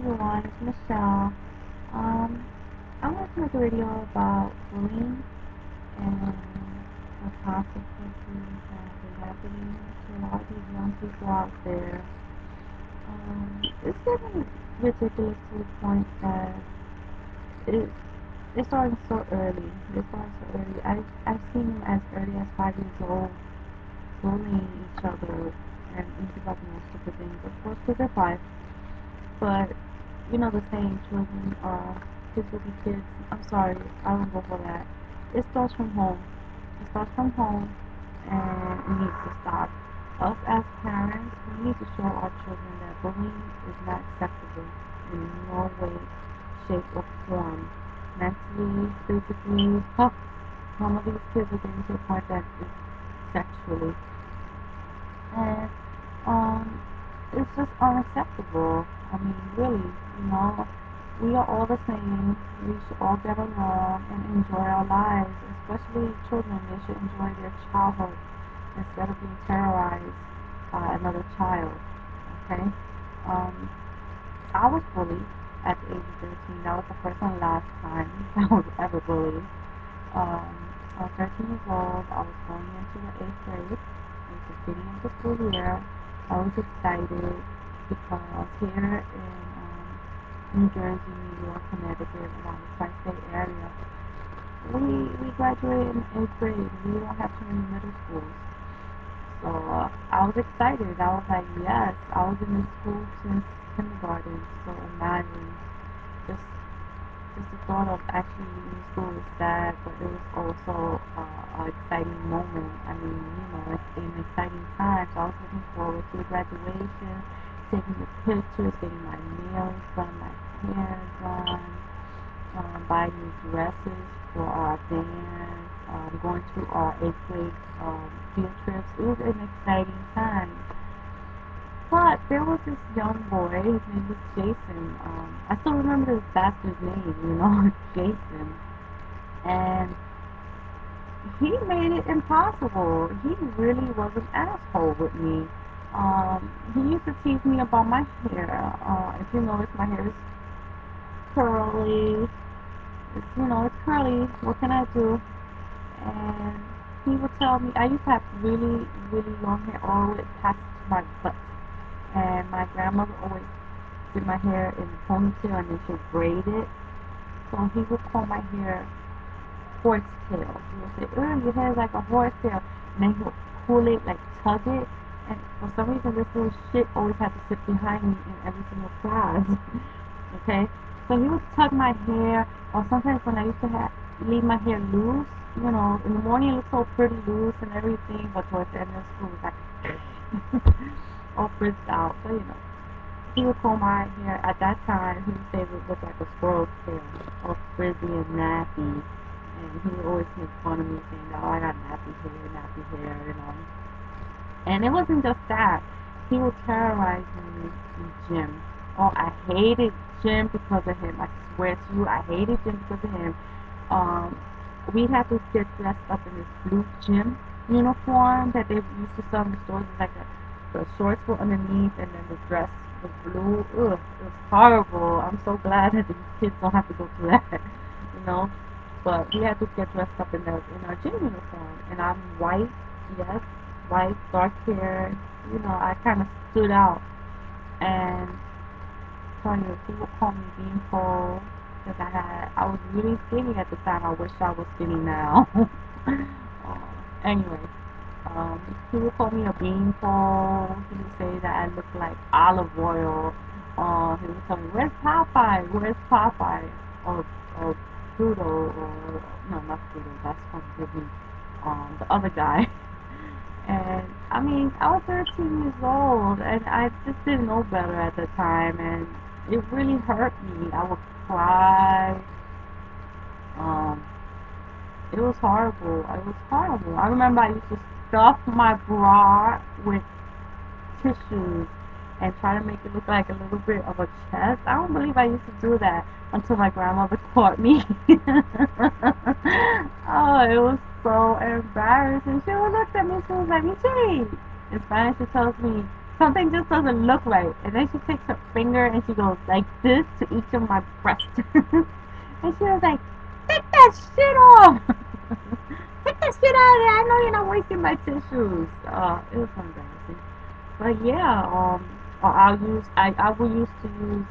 everyone, it's Michelle. I want to make a video about bullying and the consequences that are happening to a lot of these young people out there. It's getting ridiculous to the point that it, it's starting so early. It's starting so early. I've seen them as early as 5 years old bullying each other and interrupting those stupid things. Of course, because they're five. But you know the saying, kids will be kids. I'm sorry, I won't go for that. It starts from home. It starts from home, and it needs to stop. Us as parents, we need to show our children that bullying is not acceptable in no way, shape, or form. Mentally, physically, some of these kids are getting to a point that it's sexually. And um, it's just unacceptable. I mean, really, we are all the same. We should all get along and enjoy our lives, especially children. They should enjoy their childhood instead of being terrorized by another child. Okay? Um, I was bullied at the age of 13. That was the first and last time I was ever bullied. Um, I was 13 years old. I was going into the 8th grade. It was the beginning of the school year. I was excited because here in New Jersey, New York, Connecticut, around the tri-state area, we graduate in 8th grade. We don't have too many middle schools. So I was excited. I was like, yes, I was in this school since kindergarten. So imagine just just the thought of actually leaving school was sad, but it was also an exciting moment. I mean, it's an exciting time. So I was looking forward to graduation, taking the pictures, getting my nails done, my hair done, buying new dresses for our band, going to our 8th grade field trips. It was an exciting time. But there was this young boy, his name was Jason. I still remember this bastard's name, Jason. And he made it impossible. He really was an asshole with me. He used to tease me about my hair. If you notice, my hair is curly. It's curly. What can I do? And he would tell me, I used to have really, really long hair all the way past my butt. And my grandmother always did my hair in a ponytail and then she'll braid it. So he would call my hair horsetail. He would say, "Oh, your hair is like a horsetail." And then he would pull it, like tug it. And for some reason, this little shit always had to sit behind me in every single class. Okay? So he would tug my hair, or sometimes when I used to leave my hair loose, in the morning it looked so pretty loose and everything, but towards the end of school, it was like all frizzed out. So, he would comb my hair at that time. He would say it would look like a squirrel's tail, all frizzy and nappy. And he would always make fun of me, saying, "Oh, I got nappy hair." And it wasn't just that. He would terrorize me in gym. Oh, I hated gym because of him. I swear to you, I hated gym because of him. Um, we had to get dressed up in this blue gym uniform that they used to sell in the stores. It's like the shorts were underneath, and then the dress was blue. Ugh, it was horrible. I'm so glad that these kids don't have to go through that, you know. But we had to get dressed up in our gym uniform, and I'm white, yes, white, dark hair. I kind of stood out, and tell you, people call me beanpole because I was really skinny at the time. I wish I was skinny now. Anyway, people call me a beanpole. He would say that I look like olive oil. He would tell me, "Where's Popeye? Where's Popeye?" Or Pluto, or no, not Pluto. That's from Disney. The other guy. And I mean, I was 13 years old, and I just didn't know better at the time, and it really hurt me. I would cry. Um, it was horrible. It was horrible. I remember I used to stuff my bra with tissues and try to make it look like a little bit of a chest. I don't believe I used to do that until my grandmother caught me. Oh, it was so embarrassing. She would look at me, she was like, "Michelle." In Spanish, she tells me, something just doesn't look right. And then she takes her finger and she goes like this to each of my breasts. And she was like, take that shit off. Take that shit out of there. I know you're not wasting my tissues. It was so embarrassing. But yeah, I will used to use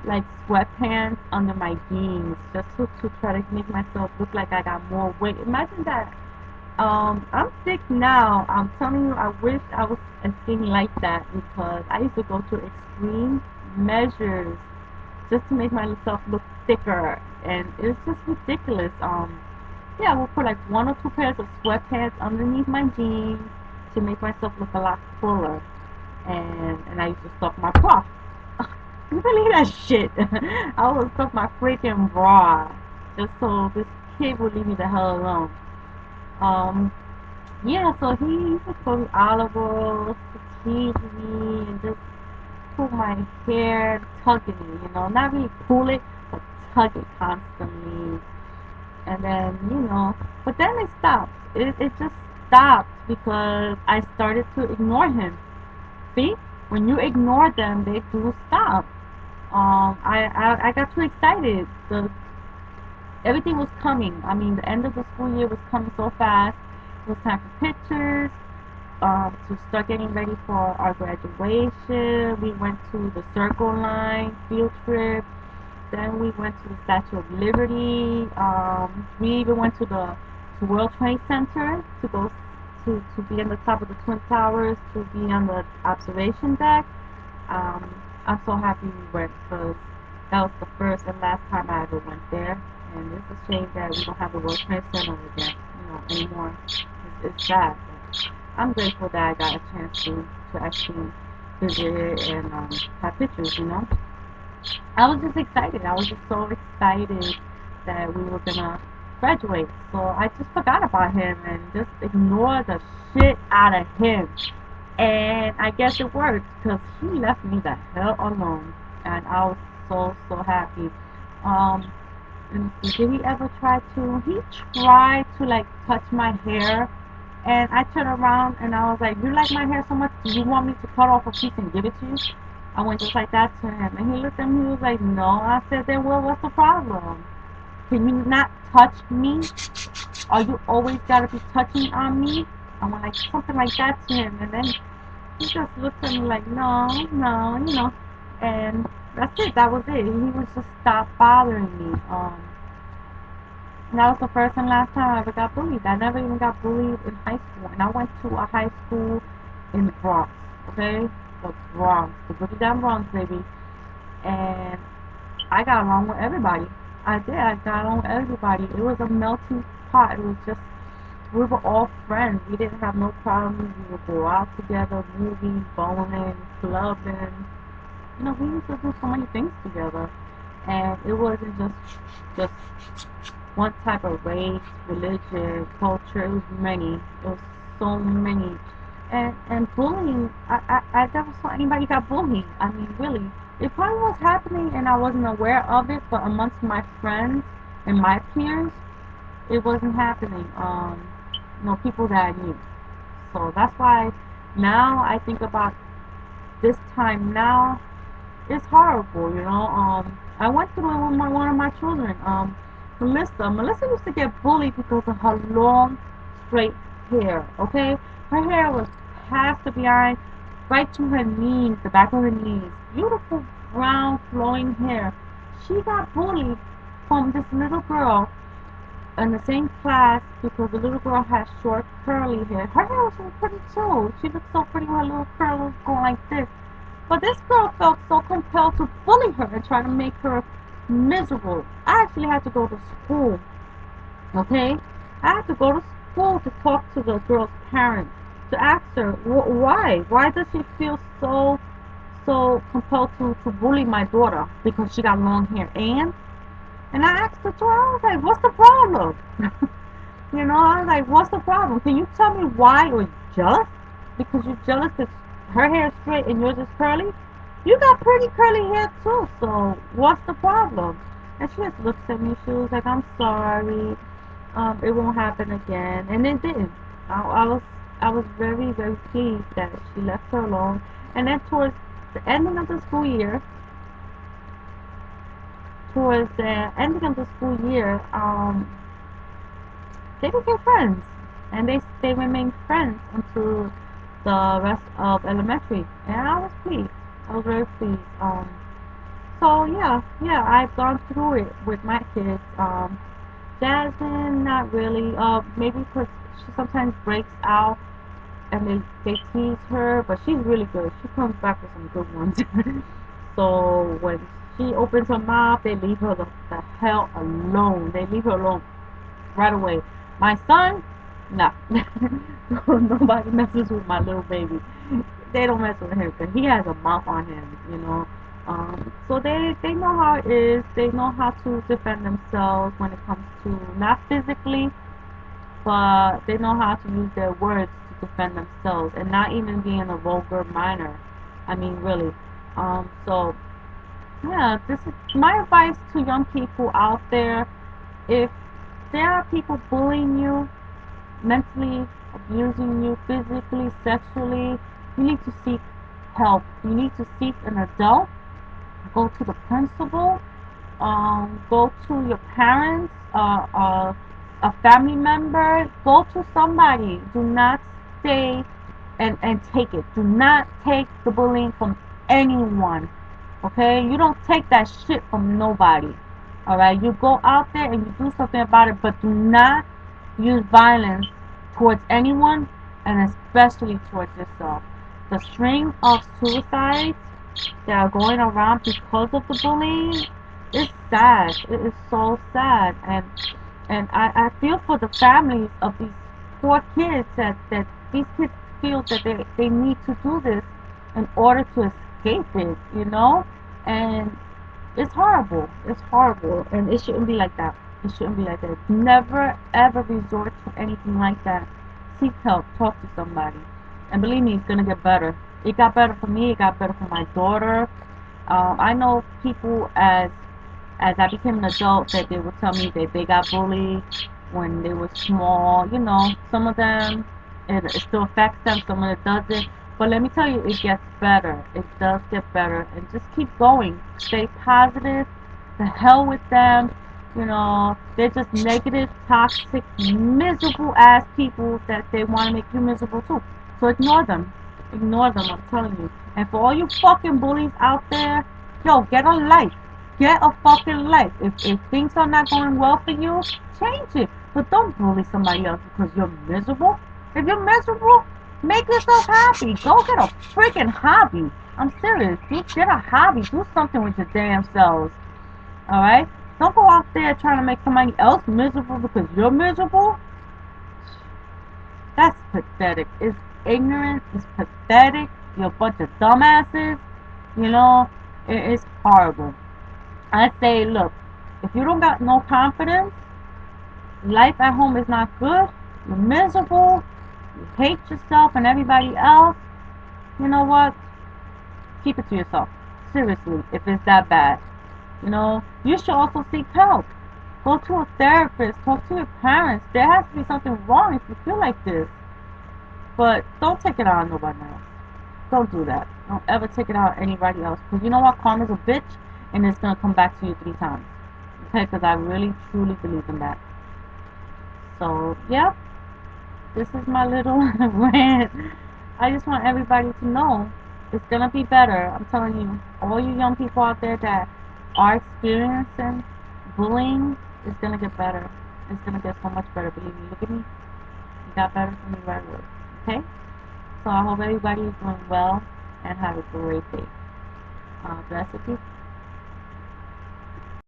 like sweatpants under my jeans just to try to make myself look like I got more weight. Imagine that. I'm sick now. I'm telling you, I wish I was as skinny like that because I used to go to extreme measures just to make myself look thicker, and it's just ridiculous. Yeah, I will put like one or two pairs of sweatpants underneath my jeans to make myself look a lot fuller, and I used to stuff my bra. You believe that shit? I would stuff my freaking bra just so this kid would leave me the hell alone. Um, yeah, so he used to throw me olive oil to tease me and just pull my hair, tugging me, not really pull it, but tug it constantly. And then, but then it stopped. It just stopped because I started to ignore him. See, when you ignore them, they do stop. I got too excited. Everything was coming. I mean, the end of the school year was coming so fast. It was time for pictures, to start getting ready for our graduation. We went to the Circle Line field trip. Then we went to the Statue of Liberty. We even went to the World Trade Center to go to be on the top of the Twin Towers, to be on the observation deck. I'm so happy we went because that was the first and last time I ever went there. And it's a shame that we don't have the World Trade Center again, anymore. It's sad. But I'm grateful that I got a chance to actually visit it and have pictures. I was just excited. I was just so excited that we were gonna graduate. So I just forgot about him and just ignored the shit out of him. And I guess it worked because he left me the hell alone. And I was so happy. Um, and did he ever try to? He tried to like touch my hair. And I turned around and I was like, you like my hair so much? Do you want me to cut off a piece and give it to you? I went just like that to him. And he looked at me, he was like, no. I said, then well, what's the problem? Can you not touch me? Are you always gotta be touching on me? I went like something like that to him. And then he just looked at me like, no, no. And that's it. That was it. He was just stop bothering me. And that was the first and last time I ever got bullied. I never even got bullied in high school. And I went to a high school in the Bronx, okay? The Bronx, the Boogie Down Bronx, baby. And I got along with everybody. I did. I got along with everybody. It was a melting pot. It was just, we were all friends. We didn't have no problems. We would go out together, movies, bowling, clubbing. We used to do so many things together. And it wasn't just one type of race, religion, culture. It was many. It was so many. And bullying, I never saw anybody got bullied. I mean, really. It probably was happening and I wasn't aware of it, but amongst my friends and my peers, it wasn't happening. People that I knew. So that's why now I think about this time now, it's horrible. I went through it with one of my children, Melissa. Melissa used to get bullied because of her long, straight hair, okay? Her hair was past the behind, right to her knees, the back of her knees. Beautiful, brown, flowing hair. She got bullied from this little girl in the same class because the little girl had short, curly hair. Her hair was so pretty too. She looked so pretty with her little curls going like this. But this girl felt so compelled to bully her and try to make her miserable. I actually had to go to school, okay? I had to go to school to talk to the girl's parents, to ask her, why? Why does she feel so compelled to bully my daughter because she got long hair? And I asked her too, I was like, what's the problem? I was like, what's the problem? Can you tell me why? Or jealous? Because you're jealous because her hair is straight and yours is curly? You got pretty curly hair too, so what's the problem? And she just looked at me, she was like, I'm sorry, it won't happen again. And it didn't. I was very, very pleased that she left her alone. And then towards the ending of the school year, they became friends, and they remained friends until the rest of elementary, and I was pleased. I was very pleased. So yeah, I've gone through it with my kids. Jasmine, not really. Maybe because she sometimes breaks out and they tease her, but she's really good. She comes back with some good ones. So when she opens her mouth, they leave her the hell alone. They leave her alone right away. My son, nah. Nobody messes with my little baby. They don't mess with him because he has a mouth on him. So they know how it is. They know how to defend themselves when it comes to not physically, but they know how to use their words to defend themselves and not even being a vulgar minor. I mean, really. So yeah, this is my advice to young people out there. If there are people bullying you, mentally abusing you, physically, sexually, you need to seek help. You need to seek an adult. Go to the principal. Go to your parents, a family member. Go to somebody. Do not stay and take it. Do not take the bullying from anyone. Okay? You don't take that shit from nobody. Alright? You go out there and you do something about it, but do not use violence towards anyone and especially towards yourself. The string of suicides that are going around because of the bullying is sad. It is so sad. And I feel for the families of these poor kids that these kids feel that they need to do this in order to escape it. And it's horrible. It's horrible. And it shouldn't be like that. It shouldn't be like that. Never ever resort to anything like that. Seek help. Talk to somebody. And believe me, it's gonna get better. It got better for me. It got better for my daughter. I know people as I became an adult that they would tell me that they got bullied when they were small. Some of them it still affects them, some of it doesn't. But let me tell you, it gets better. It does get better, and just keep going. Stay positive. The hell with them. They're just negative, toxic, miserable ass people that they want to make you miserable too. So ignore them. Ignore them, I'm telling you. And for all you fucking bullies out there, yo, get a life. Get a fucking life. If things are not going well for you, change it. But don't bully somebody else because you're miserable. If you're miserable, make yourself happy. Go get a freaking hobby. I'm serious. Get a hobby. Do something with your damn selves. Alright? Don't go out there trying to make somebody else miserable because you're miserable. That's pathetic. It's ignorant. It's pathetic. You're a bunch of dumbasses. It's horrible. I say, look, if you don't got no confidence, life at home is not good, you're miserable, you hate yourself and everybody else, you know what? Keep it to yourself. Seriously, if it's that bad. You should also seek help. Go to a therapist, talk to your parents. There has to be something wrong if you feel like this. But don't take it out on nobody else. Don't do that. Don't ever take it out on anybody else. Because you know what? Karma's a bitch, and it's going to come back to you 3 times. Okay? Because I really, truly believe in that. So, yeah. This is my little rant. I just want everybody to know it's going to be better. I'm telling you. All you young people out there that are experiencing bullying, it's going to get better. It's going to get so much better. Believe me. Look at me. It got better for me right away. Okay? So I hope everybody is doing well and have a great day. Bless you.